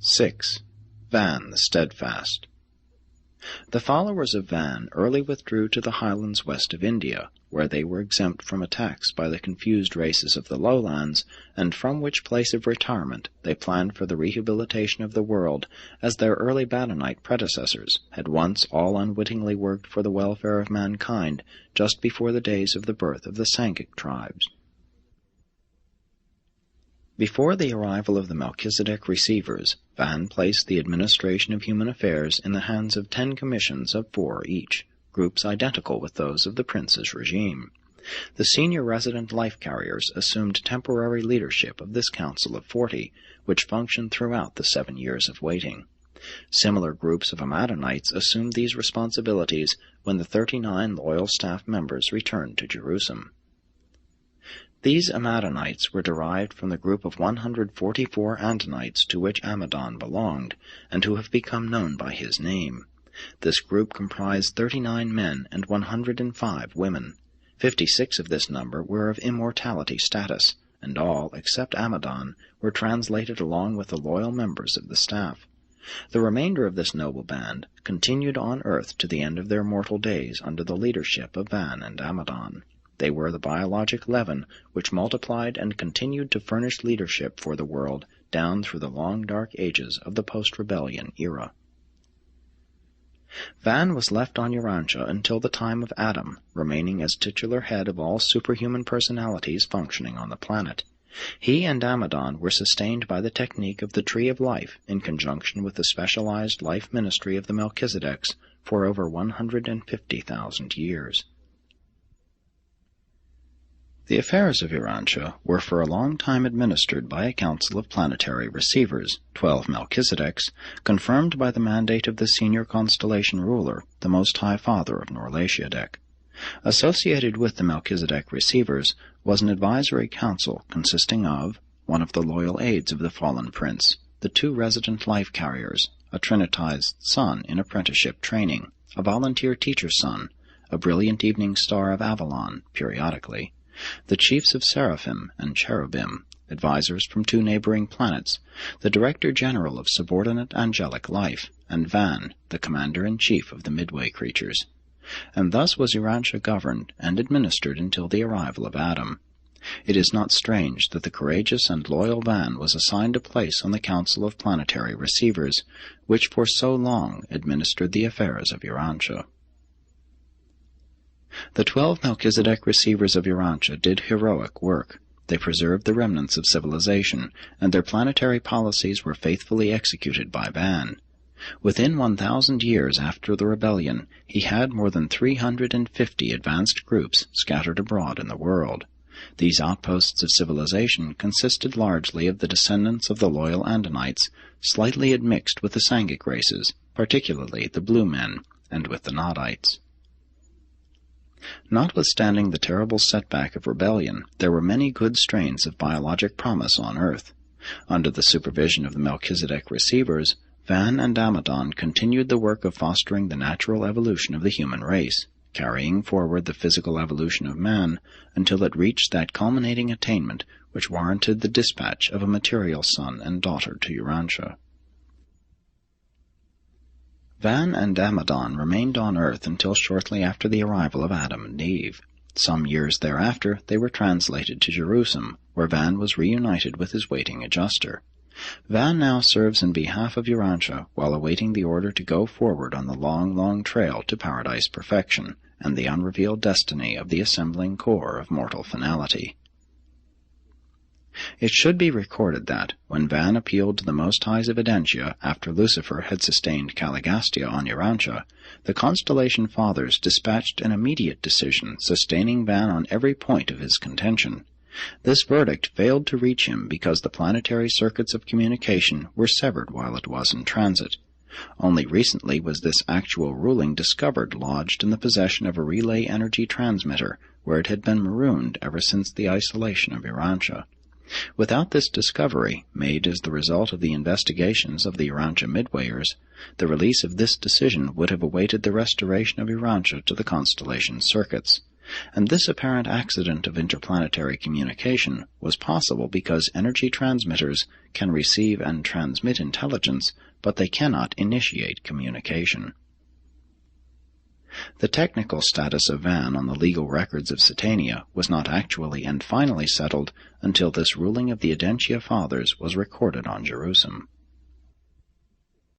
6. Van the Steadfast. The followers of Van early withdrew to the highlands west of India, where they were exempt from attacks by the confused races of the lowlands, and from which place of retirement they planned for the rehabilitation of the world, as their early Badonite predecessors had once all unwittingly worked for the welfare of mankind just before the days of the birth of the Sangic tribes. Before the arrival of the Melchizedek receivers, Van placed the administration of human affairs in the hands of 10 commissions of 4 each, groups identical with those of the prince's regime. The senior resident life carriers assumed temporary leadership of this council of 40, which functioned throughout the 7 years of waiting. Similar groups of Amadonites assumed these responsibilities when the 39 loyal staff members returned to Jerusalem. These Amadonites were derived from the group of 144 Antonites to which Amadon belonged, and who have become known by his name. This group comprised 39 men and 105 women. 56 of this number were of immortality status, and all, except Amadon, were translated along with the loyal members of the staff. The remainder of this noble band continued on earth to the end of their mortal days under the leadership of Van and Amadon. They were the biologic leaven which multiplied and continued to furnish leadership for the world down through the long dark ages of the post-rebellion era. Van was left on Urantia until the time of Adam, remaining as titular head of all superhuman personalities functioning on the planet. He and Amadon were sustained by the technique of the Tree of Life in conjunction with the specialized life ministry of the Melchizedeks for over 150,000 years. The affairs of Urantia were for a long time administered by a council of planetary receivers, 12 Melchizedeks, confirmed by the mandate of the senior constellation ruler, the Most High Father of Norlatiadek. Associated with the Melchizedek receivers was an advisory council consisting of one of the loyal aides of the fallen prince, the 2 resident life carriers, a trinitized son in apprenticeship training, a volunteer teacher's son, a brilliant evening star of Avalon, periodically, the chiefs of Seraphim and Cherubim, advisors from 2 neighboring planets, the Director-General of Subordinate Angelic Life, and Van, the Commander-in-Chief of the Midway creatures. And thus was Urantia governed and administered until the arrival of Adam. It is not strange that the courageous and loyal Van was assigned a place on the Council of Planetary Receivers, which for so long administered the affairs of Urantia. The 12 Melchizedek receivers of Urantia did heroic work. They preserved the remnants of civilization, and their planetary policies were faithfully executed by Van. Within 1,000 years after the rebellion, he had more than 350 advanced groups scattered abroad in the world. These outposts of civilization consisted largely of the descendants of the loyal Andonites, slightly admixed with the Sangic races, particularly the Blue Men, and with the Nodites. Notwithstanding the terrible setback of rebellion, there were many good strains of biologic promise on Earth. Under the supervision of the Melchizedek receivers, Van and Amadon continued the work of fostering the natural evolution of the human race, carrying forward the physical evolution of man until it reached that culminating attainment which warranted the dispatch of a material son and daughter to Urantia. Van and Amadon remained on Earth until shortly after the arrival of Adam and Eve. Some years thereafter they were translated to Jerusalem, where Van was reunited with his waiting adjuster. Van now serves in behalf of Urantia while awaiting the order to go forward on the long, long trail to paradise perfection and the unrevealed destiny of the assembling core of mortal finality. It should be recorded that, when Van appealed to the Most High's Evidentia after Lucifer had sustained Caligastia on Urantia, the Constellation Fathers dispatched an immediate decision sustaining Van on every point of his contention. This verdict failed to reach him because the planetary circuits of communication were severed while it was in transit. Only recently was this actual ruling discovered lodged in the possession of a relay energy transmitter, where it had been marooned ever since the isolation of Urantia. Without this discovery, made as the result of the investigations of the Urantia Midwayers, the release of this decision would have awaited the restoration of Urantia to the constellation circuits. And this apparent accident of interplanetary communication was possible because energy transmitters can receive and transmit intelligence, but they cannot initiate communication. The technical status of Van on the legal records of Satania was not actually and finally settled until this ruling of the Audentia Fathers was recorded on Jerusalem.